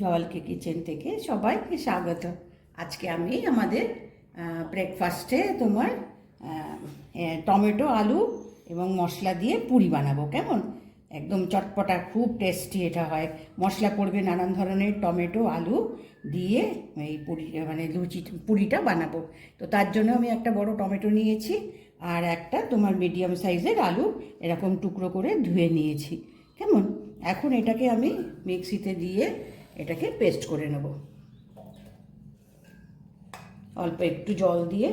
জওয়ালকে kitchen থেকে সবাইকে স্বাগত। আজকে আমি আমাদের ব্রেকফাস্টে তোমার টমেটো আলু এবং মশলা দিয়ে পুরি বানাবো। কেমন, একদম চটপটা, খুব টেস্টি এটা হয়। মশলা পড়বে নানান ধরনের, টমেটো আলু দিয়ে এই পুরি মানে পুরিটা বানাবো। তো তার জন্য আমি একটা বড় টমেটো নিয়েছি আর একটা তোমার মিডিয়াম সাইজের আলু এরকম টুকরো করে ধুয়ে নিয়েছি। কেমন, এখন এটাকে আমি মিক্সিতে দিয়ে এটাকে পেস্ট করে নেব। অল্প একটু জল দিয়ে,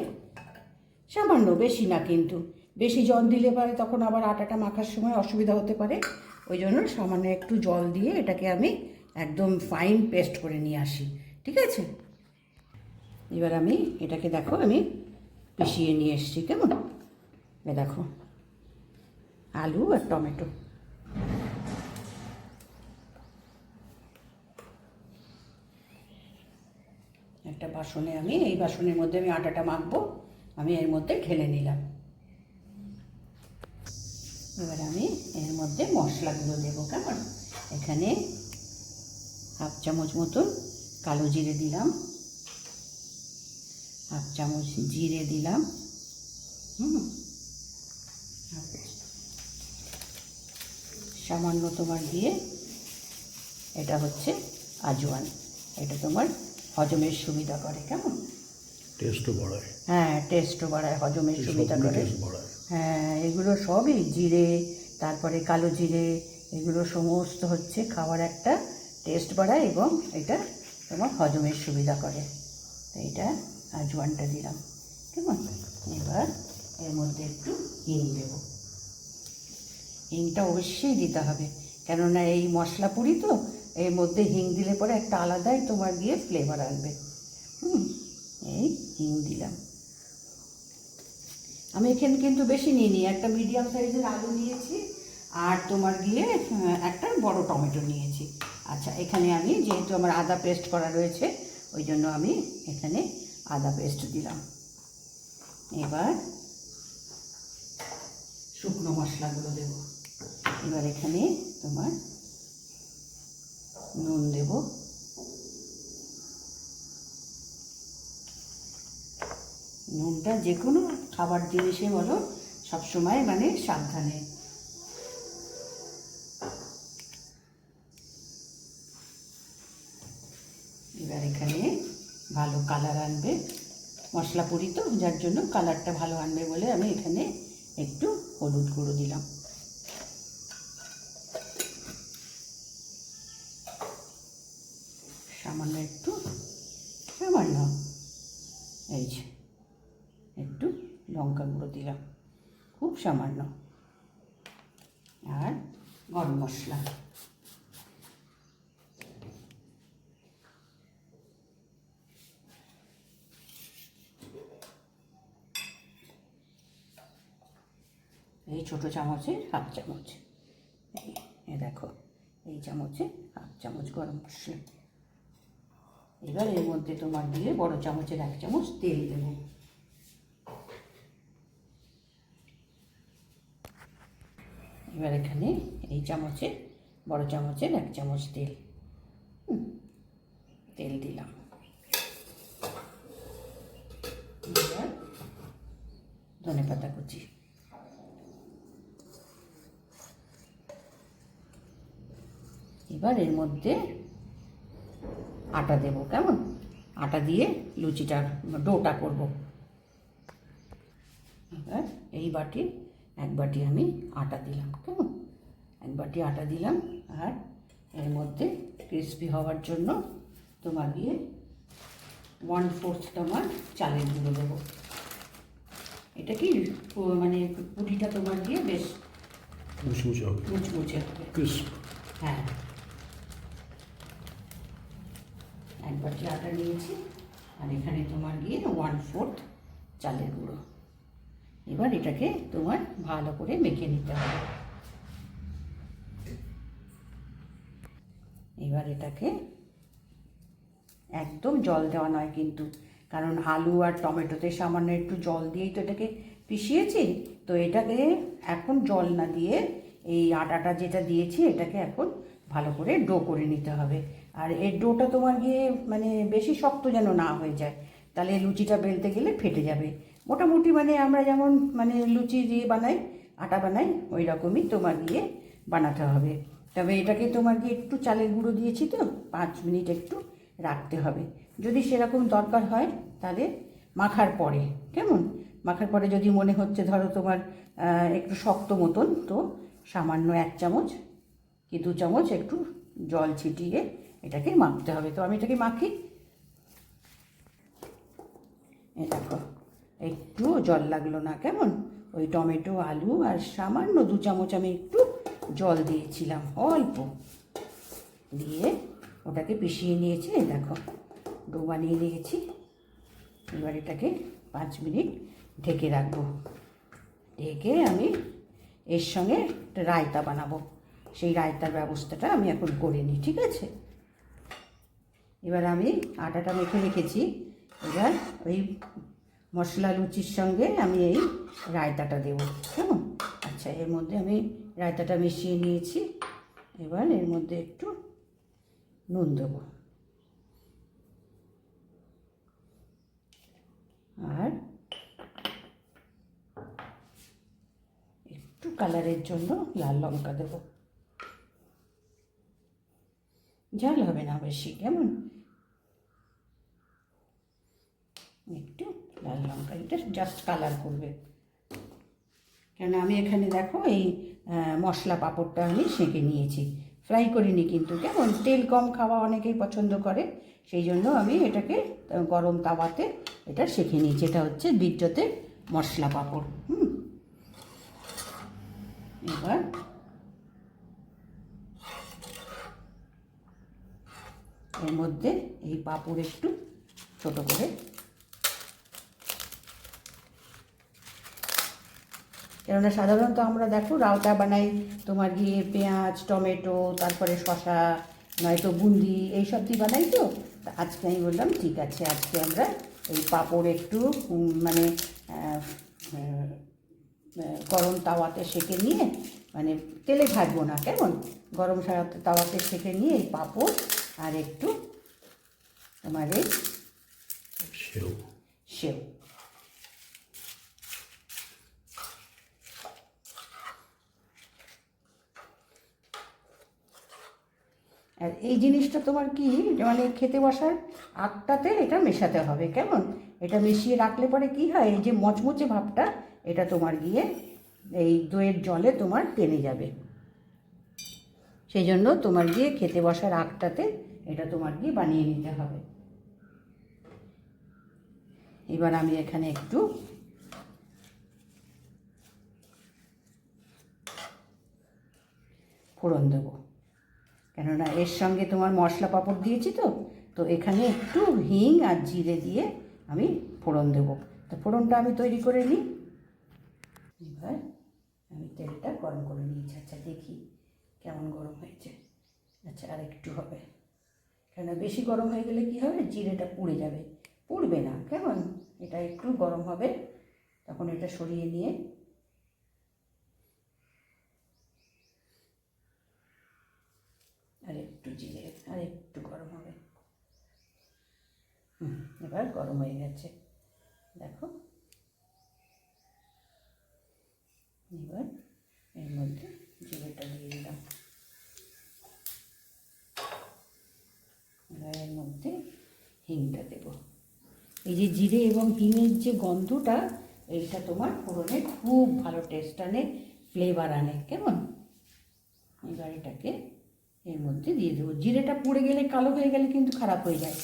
সামান্য, বেশি না কিন্তু। বেশি জল দিলে পারে তখন আবার আটাটা মাখার সময় অসুবিধা হতে পারে। ওই জন্য সামান্য একটু জল দিয়ে এটাকে আমি একদম ফাইন পেস্ট করে নিয়ে আসি। ঠিক আছে, এবার আমি এটাকে দেখো আমি পিষিয়ে নিয়ে এসেছি। কেমন, দেখো আলু আর টমেটো। একটা বাসনে আমি, এই বাসনের মধ্যে আমি আটাটা মাখবো, আমি এর মধ্যে ঢেলে নিলাম। এবার আমি এর মধ্যে মশলাগুলো দেবো। কেমন, এখানে হাফ চামচ মতন কালো জিরে দিলাম, হাফ চামচ জিরে দিলাম, সামান্য তোমার দিয়ে এটা হচ্ছে আজওয়ান, এটা তোমার হজমের সুবিধা করে। কেমন, টেস্টও বাড়ায়। হ্যাঁ, টেস্টও বাড়ায়, হজমের সুবিধা করে। হ্যাঁ, এগুলো সবই জিরে, তারপরে কালো জিরে, এগুলো সমস্ত হচ্ছে খাবার একটা টেস্ট বাড়ায় এবং এটা তোমার হজমের সুবিধা করে। তো এটা আজওয়ানটা দিলাম। কেমন, এবার এর মধ্যে একটু হিং দেব। হিংটা অবশ্যই দিতে হবে, কেননা এই মশলা পুরি তো, এর মধ্যে হিং দিলে পরে একটা আলাদাই তোমার গিয়ে ফ্লেভার আসবে। এই হিং দিলাম। আমি এখানে কিন্তু বেশি নিইনি, একটা মিডিয়াম সাইজের আলু নিয়েছি আর তোমার গিয়ে একটা বড় টমেটো নিয়েছি। আচ্ছা, এখানে আমি যেহেতু আমার আদা পেস্ট করা রয়েছে ওই জন্য আমি এখানে আদা পেস্ট দিলাম। এবার শুকনো মশলাগুলো দেব। এবার এখানে তোমার নুন দেব, নুনটা যে কোনো খাবার জিনিসে বলো সবসময় মানে সাবধানে। এবার এখানে ভালো কালার আনবে, মশলা পুরি তো যার জন্য কালারটা ভালো আনবে বলে আমি এখানে একটু হলুদ গুঁড়ো দিলাম। সামান্য একটু, সামান্য এই যে একটু লঙ্কা গুঁড়ো দিলাম, খুব সামান্য। আর গরম মশলা, এই ছোটো চামচের হাফ চামচ, এই দেখো এই চামচে হাফ চামচ গরম মশলা। এবার এর মধ্যে তোমার দিয়ে বড় চামচের 1 চামচ তেল দেবো। এবার এখানে এই চামচে, বড় চামচের 1 চামচ তেল, তেল দিলাম। এবার ধনে পাতা কুচি, এবার এর মধ্যে আটা দেবো। কেমন, আটা দিয়ে লুচিটা ডোটা করব। এবার এই বাটির 1 বাটি আমি আটা দিলাম। কেমন, 1 বাটি আটা দিলাম। আর এর মধ্যে ক্রিস্পি হওয়ার জন্য তোমার দিয়ে 1/4 তোমার চালের গুঁড়ো দেবো। এটা কি মানে পুরিটা তোমার দিয়ে বেশ মুচমুচে হবে, মুচমুচে হবে, ক্রিস্প। হ্যাঁ, 1 বাটি আটা নিয়েছি আর এখানে তোমার গিয়ে 1/4 চালের গুঁড়ো। এবার এটাকে তোমার ভালো করে মেখে নিতে হবে। এবার এটাকে একদম জল দেওয়া নয় কিন্তু, কারণ আলু আর টমেটোতে সামান্য একটু জল দিয়েই তো এটাকে পিষিয়েছি। তো এটাকে এখন জল না দিয়ে এই আটাটা যেটা দিয়েছি এটাকে এখন ভালো করে ডো করে নিতে হবে। আর এর ডোটা তোমার গিয়ে মানে বেশি শক্ত যেন না হয়ে যায়, তাহলে লুচিটা বেলতে গেলে ফেটে যাবে। মোটামুটি মানে আমরা যেমন মানে লুচি দিয়ে বানাই, আটা বানাই, ওই রকমই তোমার গিয়ে বানাতে হবে। তবে এটাকে তোমার গিয়ে একটু চালের গুঁড়ো দিয়েছি তো 5 মিনিট একটু রাখতে হবে। যদি সেরকম দরকার হয় তাহলে মাখার পরে, কেমন, মাখার পরে যদি মনে হচ্ছে ধরো তোমার একটু শক্ত মতন, তো সামান্য 1 চামচ কি 2 চামচ একটু জল ছিটিয়ে এটাকে মাখতে হবে। তো আমি এটাকে মাখি। এই দেখো একটু জল লাগলো না, কেমন, ওই টমেটো আলু আর সামান্য 2 চামচ আমি একটু জল দিয়েছিলাম, অল্প দিয়ে ওটাকে পিষিয়ে নিয়েছি। এই দেখো ডো বানিয়ে নিয়েছি। এবার এটাকে 5 মিনিট ঢেকে রাখবো। ঢেকে আমি এর সঙ্গে একটা রায়তা বানাবো, সেই রায়তার ব্যবস্থাটা আমি এখন করে নিই, ঠিক আছে। এবার আমি আটাটা মেখে রেখেছি, এবার ওই মশলা লুচির সঙ্গে আমি এই রায়তাটা দেবো, কেমন। আচ্ছা, এর মধ্যে আমি রায়তাটা মিশিয়ে নিয়েছি। এবার এর মধ্যে একটু নুন দেবো, আর একটু কালারের জন্য লাল লঙ্কা দেবো। ঝাল হবে না বেশি, কেমন, একটু লাল লঙ্কা, এটা জাস্ট কালার করবে। কেন আমি এখানে দেখো এই মশলা পাঁপড়টা আমি সেঁকে নিয়েছি, ফ্রাই করিনি কিন্তু, কেমন, তেল কম খাওয়া অনেকেই পছন্দ করে, সেই জন্য আমি এটাকে গরম তাওয়াতে এটা সেঁকে নিয়েছি। এটা হচ্ছে বিদ্যুতের মশলা পাঁপড়। এবার এর মধ্যে এই পাঁপড় একটু ছোট করে, কেননা সাধারণত আমরা দেখো রায়তা বানাই তোমার গিয়ে পেঁয়াজ টমেটো তারপরে শসা নয়তো বুন্দি এইসব দিয়ে বানাই, তো আজকে আমি বললাম ঠিক আছে আজকে আমরা এই পাঁপড় একটু মানে গরম তাওয়াতে সেঁকে নিয়ে, মানে তেলে ভাজবো না, কেমন, গরম তাওয়াতে সেঁকে নিয়ে এই পাঁপড় আর একটু তোমার এই সেও সেও আর এই জিনিসটা তোমার কি মানে খেতে বসার আগটাতে এটা মেশাতে হবে, কেমন, এটা মিশিয়ে রাখলে পরে কি হয়, এই যে মচমচে ভাবটা এটা তোমার গিয়ে এই দইয়ের জলে তোমার টেনে যাবে। সেই জন্য তোমার গিয়ে খেতে বসার আগটাতে এটা তোমার গিয়ে বানিয়ে নিতে হবে। এবার আমি এখানে একটু ফোড়ন দেবো, কেননা এর সঙ্গে তোমার মশলা পাঁপড় দিয়েছি, তো তো এখানে একটু হিং আর জিরে দিয়ে আমি ফোড়ন দেবো। তো ফোড়নটা আমি তৈরি করে নিই। এবার আমি তেলটা গরম করে নিয়েছি। আচ্ছা দেখি কেমন গরম হয়েছে। আচ্ছা আর একটু হবে, কেননা বেশি গরম হয়ে গেলে কি হবে, জিরেটা পুড়ে যাবে। পুড়বে না, কেমন, এটা একটু গরম হবে, তখন এটা সরিয়ে নিয়ে আর একটু জিরে, আর একটু গরম হবে। এবার গরম হয়ে গেছে, দেখো। এবার এর মধ্যে জিরেটা দিয়ে দিলাম, এবার এর মধ্যে হিংটা দেব। এই যে জিরে এবং হিঙের যে গন্ধটা, এইটা তোমার ফোড়নে খুব ভালো টেস্ট আনে, ফ্লেভার আনে, কেমন। এবার এটাকে এর মধ্যে দিয়ে দেবো। জিরেটা পুড়ে গেলে কালো হয়ে গেলে কিন্তু খারাপ হয়ে যায়।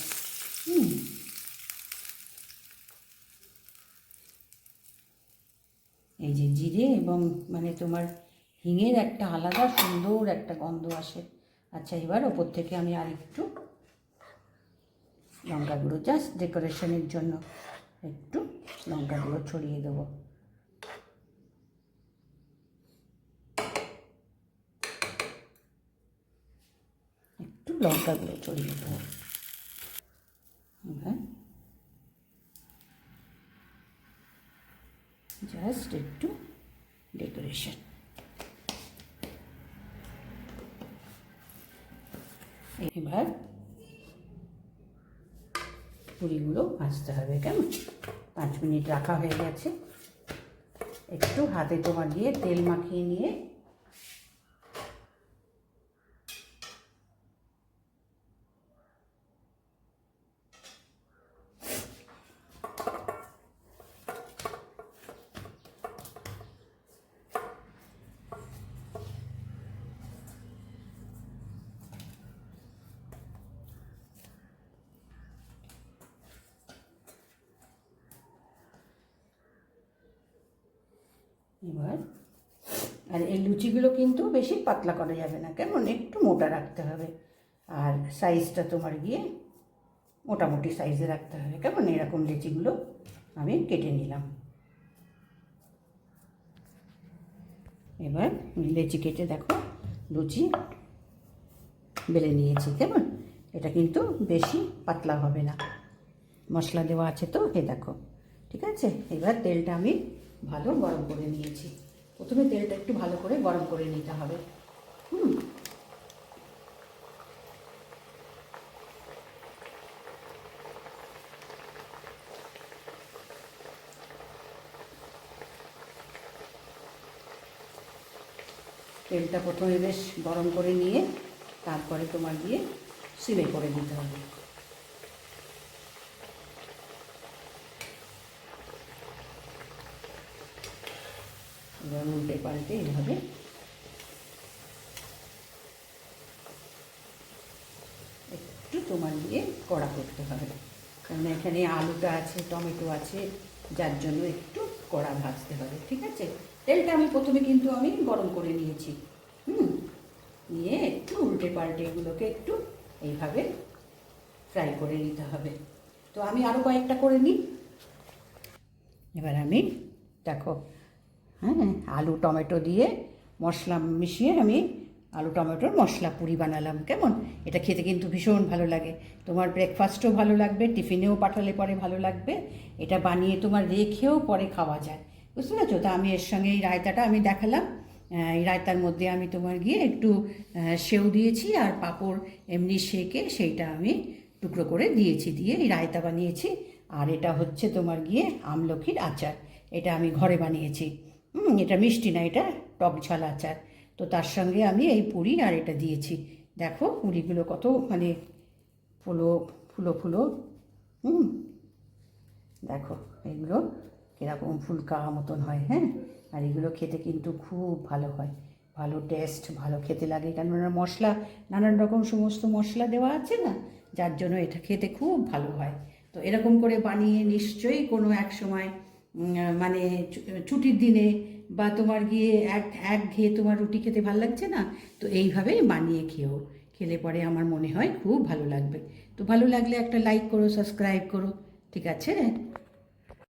এই যে জিরে এবং মানে তোমার হিঙের একটা আলাদা সুন্দর একটা গন্ধ আসে। আচ্ছা এবার ওপর থেকে আমি আর একটু লঙ্কা গুঁড়ো, জাস্ট ডেকোরেশনের জন্য একটু লঙ্কা গুঁড়ো ছড়িয়ে দেবো। একটু লঙ্কা গুঁড়ো ছড়িয়ে দেবো। এবার জাস্ট একটু ডেকোরেশন। এবার পুরিগুলো ভাজতে হবে, কেমন? 5 মিনিট রাখা হয়ে গেছে। একটু হাতে তোমার দিয়ে তেল মাখিয়ে নিয়ে এবার, আর এই লুচিগুলো কিন্তু বেশি পাতলা করা যাবে না, কেমন? একটু মোটা রাখতে হবে। আর সাইজটা তোমার গিয়ে মোটামুটি সাইজে রাখতে হবে, কেমন? এরকম লুচিগুলো আমি কেটে নিলাম। এবার লেচি কেটে দেখো লুচি বেলে নিয়েছি, কেমন? এটা কিন্তু বেশি পাতলা হবে না, মশলা দেওয়া আছে তো, এ দেখো। ঠিক আছে, এবার তেলটা আমি ভালো গরম করে নিয়েছি। প্রথমে তেলটা একটু ভালো করে গরম করে নিতে হবে। তেলটা প্রথমে বেশ গরম করে নিয়ে তারপরে তোমার দিয়ে সিমে করে দিতে হবে। এবার উল্টে পাল্টে এইভাবে একটু তোমার দিয়ে কড়া করতে হবে, কারণ এখানে আলুটা আছে, টমেটো আছে, যার জন্য একটু কড়া ভাজতে হবে। ঠিক আছে, তেলটা আমি প্রথমে কিন্তু আমি গরম করে নিয়েছি। নিয়ে একটু উল্টে পাল্টে এগুলোকে একটু এইভাবে ফ্রাই করে নিতে হবে। তো আমি আরও কয়েকটা করে নিই। এবার আমি দেখো, হ্যাঁ, আলু টমেটো দিয়ে মশলা মিশিয়ে আমি আলু টমেটোর মশলা পুরি বানালাম, কেমন? এটা খেতে কিন্তু ভীষণ ভালো লাগে, তোমার ব্রেকফাস্টও ভালো লাগবে, টিফিনেও পাঠালে পরে ভালো লাগবে। এটা বানিয়ে তোমার রেখেও পরে খাওয়া যায়, বুঝতে পেরেছো? তা আমি এর সঙ্গে এই রায়তাটা আমি দেখালাম। এই রায়তার মধ্যে আমি তোমার গিয়ে একটু সেউ দিয়েছি, আর পাঁপড় এমনি সেঁকে সেইটা আমি টুকরো করে দিয়েছি, দিয়ে এই রায়তা বানিয়েছি। আর এটা হচ্ছে তোমার গিয়ে আমলকির আচার, এটা আমি ঘরে বানিয়েছি। এটা মিষ্টি না, এটা টক ঝাল আচার। তো তার সঙ্গে আমি এই পুরি আর এটা দিয়েছি। দেখো পুরিগুলো কত মানে ফুলো ফুলো ফুলো। দেখো এগুলো কীরকম ফুলকা মতন হয়, হ্যাঁ। আর এগুলো খেতে কিন্তু খুব ভালো হয়, ভালো টেস্ট, ভালো খেতে লাগে, কেননা মশলা নানান রকম সমস্ত মশলা দেওয়া আছে না, যার জন্য এটা খেতে খুব ভালো হয়। তো এরকম করে বানিয়ে নিশ্চয়ই কোনো এক সময় মানে ছুটির দিনে বা তোমার গিয়ে একঘেয়ে তোমার রুটি খেতে ভালো লাগছে না, তো এইভাবেই বানিয়ে খেলে পরে আমার মনে হয় খুব ভালো লাগবে। তো ভালো লাগলে একটা লাইক করো, সাবস্ক্রাইব করো, ঠিক আছে?